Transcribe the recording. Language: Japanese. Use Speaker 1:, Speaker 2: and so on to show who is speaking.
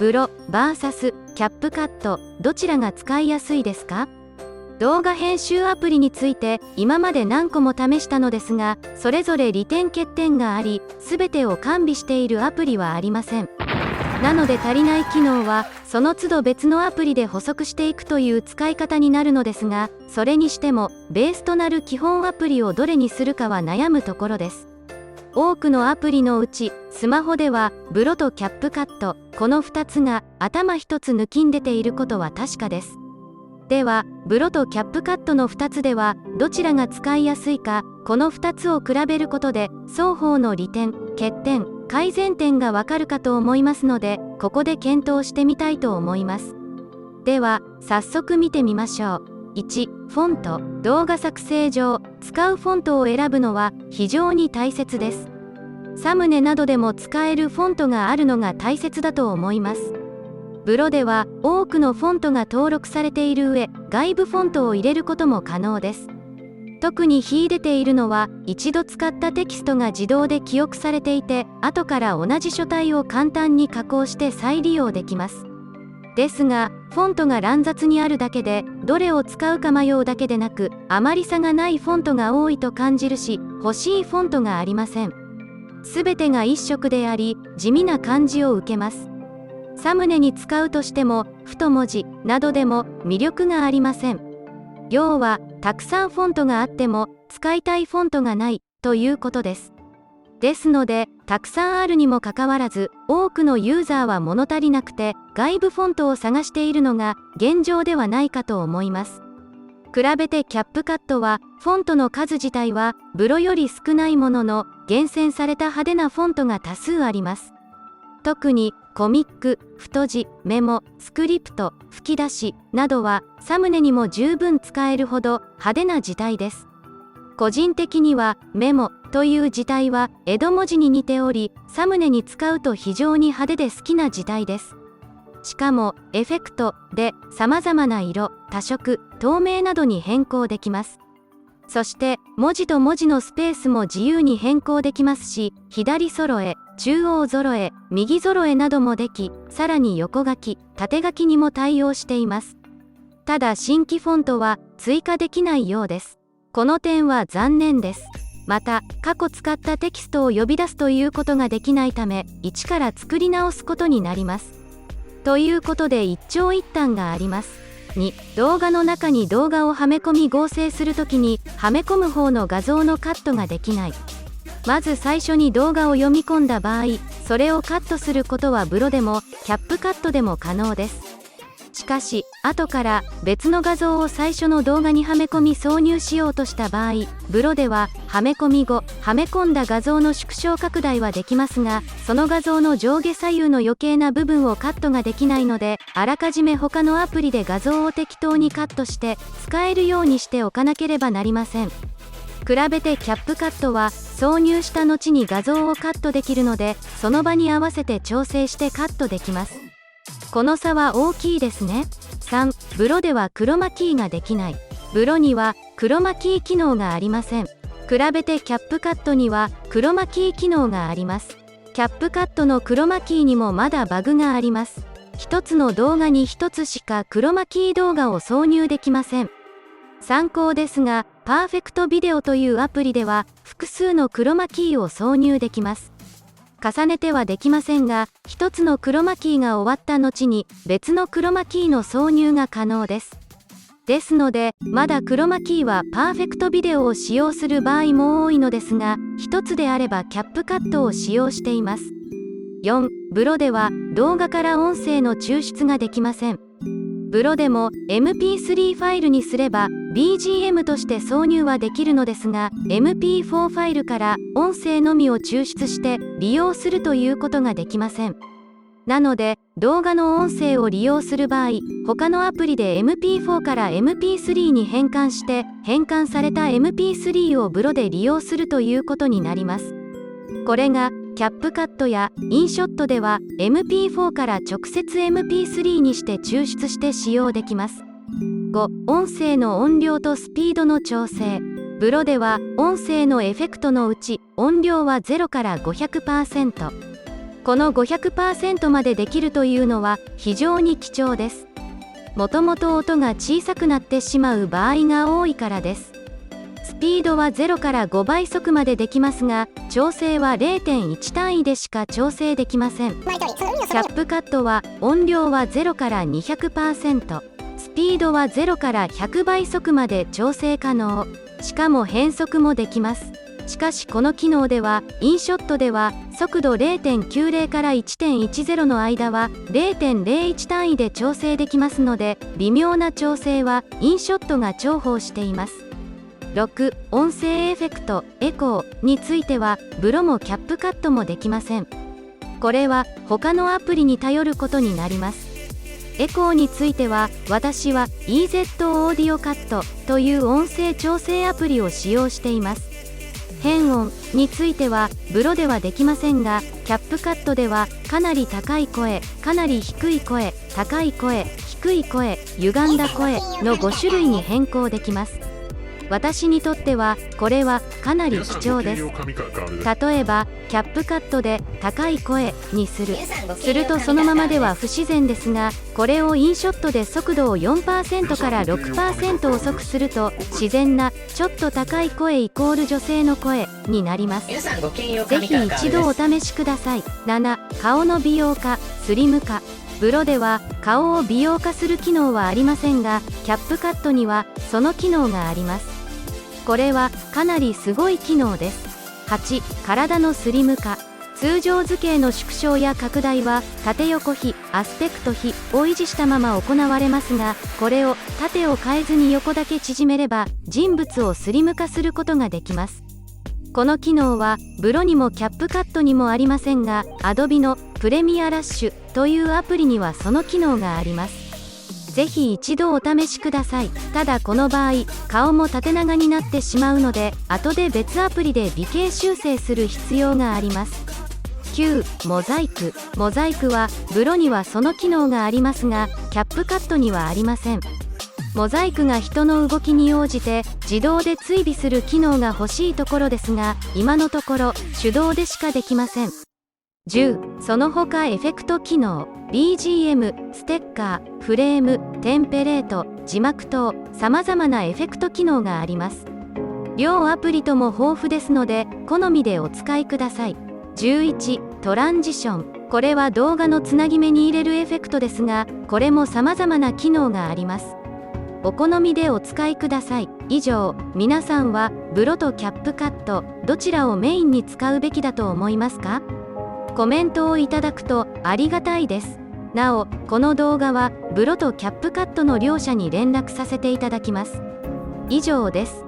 Speaker 1: ブロ vs キャップカット、どちらが使いやすいですか？動画編集アプリについて今まで何個も試したのですが、それぞれ利点欠点があり、全てを完備しているアプリはありません。なので足りない機能はその都度別のアプリで補足していくという使い方になるのですが、それにしてもベースとなる基本アプリをどれにするかは悩むところです。多くのアプリのうちスマホではブロとキャップカット、この2つが頭一つ抜きん出ていることは確かです。ではブロとキャップカットの2つではどちらが使いやすいか、この2つを比べることで双方の利点、欠点、改善点がわかるかと思いますので、ここで検討してみたいと思います。では早速見てみましょう。1、フォント。動画作成上、使うフォントを選ぶのは非常に大切です。サムネなどでも使えるフォントがあるのが大切だと思います。ブロでは多くのフォントが登録されている上、外部フォントを入れることも可能です。特に秀でているのは、一度使ったテキストが自動で記憶されていて、後から同じ書体を簡単に加工して再利用できます。ですが、フォントが乱雑にあるだけで、どれを使うか迷うだけでなく、あまり差がないフォントが多いと感じるし、欲しいフォントがありません。すべてが一色であり、地味な感じを受けます。サムネに使うとしても、太文字などでも魅力がありません。要は、たくさんフォントがあっても、使いたいフォントがないということです。ですので、たくさんあるにもかかわらず、多くのユーザーは物足りなくて、外部フォントを探しているのが現状ではないかと思います。比べてキャップカットは、フォントの数自体はブロより少ないものの、厳選された派手なフォントが多数あります。特にコミック、太字、メモ、スクリプト、吹き出しなどはサムネにも十分使えるほど派手な字体です。個人的にはメモという字体は江戸文字に似ており、サムネに使うと非常に派手で好きな字体です。しかもエフェクトで様々な色、多色、透明などに変更できます。そして文字と文字のスペースも自由に変更できますし、左揃え、中央揃え、右揃えなどもでき、さらに横書き、縦書きにも対応しています。ただ新規フォントは追加できないようです。この点は残念です。また、過去使ったテキストを呼び出すということができないため、一から作り直すことになります。ということで一長一短があります。2、動画の中に動画をはめ込み合成するときに、はめ込む方の画像のカットができない。まず最初に動画を読み込んだ場合、それをカットすることはブロでも、キャップカットでも可能です。しかし、後から別の画像を最初の動画にはめ込み挿入しようとした場合、ブロでははめ込み後、はめ込んだ画像の縮小拡大はできますが、その画像の上下左右の余計な部分をカットができないので、あらかじめ他のアプリで画像を適当にカットして使えるようにしておかなければなりません。比べてキャップカットは挿入した後に画像をカットできるので、その場に合わせて調整してカットできます。この差は大きいですね。3、ブロではクロマキーができない。ブロにはクロマキー機能がありません。比べてキャップカットにはクロマキー機能があります。キャップカットのクロマキーにもまだバグがあります。一つの動画に一つしかクロマキー動画を挿入できません。参考ですが、パーフェクトビデオというアプリでは複数のクロマキーを挿入できます。重ねてはできませんが、一つのクロマキーが終わった後に別のクロマキーの挿入が可能です。ですので、まだクロマキーはパーフェクトビデオを使用する場合も多いのですが、一つであればキャップカットを使用しています。4、ブロでは動画から音声の抽出ができません。ブロでも MP3 ファイルにすれば BGM として挿入はできるのですが、 MP4 ファイルから音声のみを抽出して利用するということができません。なので、動画の音声を利用する場合、他のアプリで MP4 から MP3 に変換して、変換された MP3 をブロで利用するということになります。これがキャップカットやインショットでは MP4 から直接 MP3 にして抽出して使用できます。5、音声の音量とスピードの調整。ブロでは音声のエフェクトのうち音量は0から500%、この 500% までできるというのは非常に貴重です。もともと音が小さくなってしまう場合が多いからです。スピードは0から5倍速までできますが、調整は 0.1 単位でしか調整できません。キャップカットは音量は0から 200%、スピードは0から100倍速まで調整可能。しかも変速もできます。しかしこの機能では、インショットでは速度 0.90 から 1.10 の間は 0.01 単位で調整できますので、微妙な調整はインショットが重宝しています。6. 音声エフェクトエコーについてはブロもキャップカットもできません。これは他のアプリに頼ることになります。エコーについては私は EZ オーディオカットという音声調整アプリを使用しています。変音についてはブロではできませんが、キャップカットではかなり高い声、かなり低い声、高い声、低い声、歪んだ声の5種類に変更できます。私にとってはこれはかなり貴重です。例えばキャップカットで高い声にするとそのままでは不自然ですが、これをインショットで速度を 4% から 6% 遅くすると自然なちょっと高い声イコール女性の声になります。ぜひ一度お試しください。7. 顔の美容化スリム化。ブロでは顔を美容化する機能はありませんが、キャップカットにはその機能があります。これはかなりすごい機能です。8. 体のスリム化。通常図形の縮小や拡大は縦横比、アスペクト比を維持したまま行われますが、これを縦を変えずに横だけ縮めれば人物をスリム化することができます。この機能はブロにもキャップカットにもありませんが、Adobe のプレミアラッシュというアプリにはその機能があります。ぜひ一度お試しください。ただこの場合、顔も縦長になってしまうので、後で別アプリで微型修正する必要があります。9. モザイク。モザイクはブロにはその機能がありますが、キャップカットにはありません。モザイクが人の動きに応じて自動で追尾する機能が欲しいところですが、今のところ手動でしかできません。10. その他エフェクト機能。BGM、ステッカー、フレーム、テンペレート、字幕等、様々なエフェクト機能があります。両アプリとも豊富ですので、好みでお使いください。11. トランジション。これは動画のつなぎ目に入れるエフェクトですが、これも様々な機能があります。お好みでお使いください。以上、皆さんはブロとキャップカット、どちらをメインに使うべきだと思いますか？コメントをいただくとありがたいです。なお、この動画はブロとキャップカットの両者に連絡させていただきます。以上です。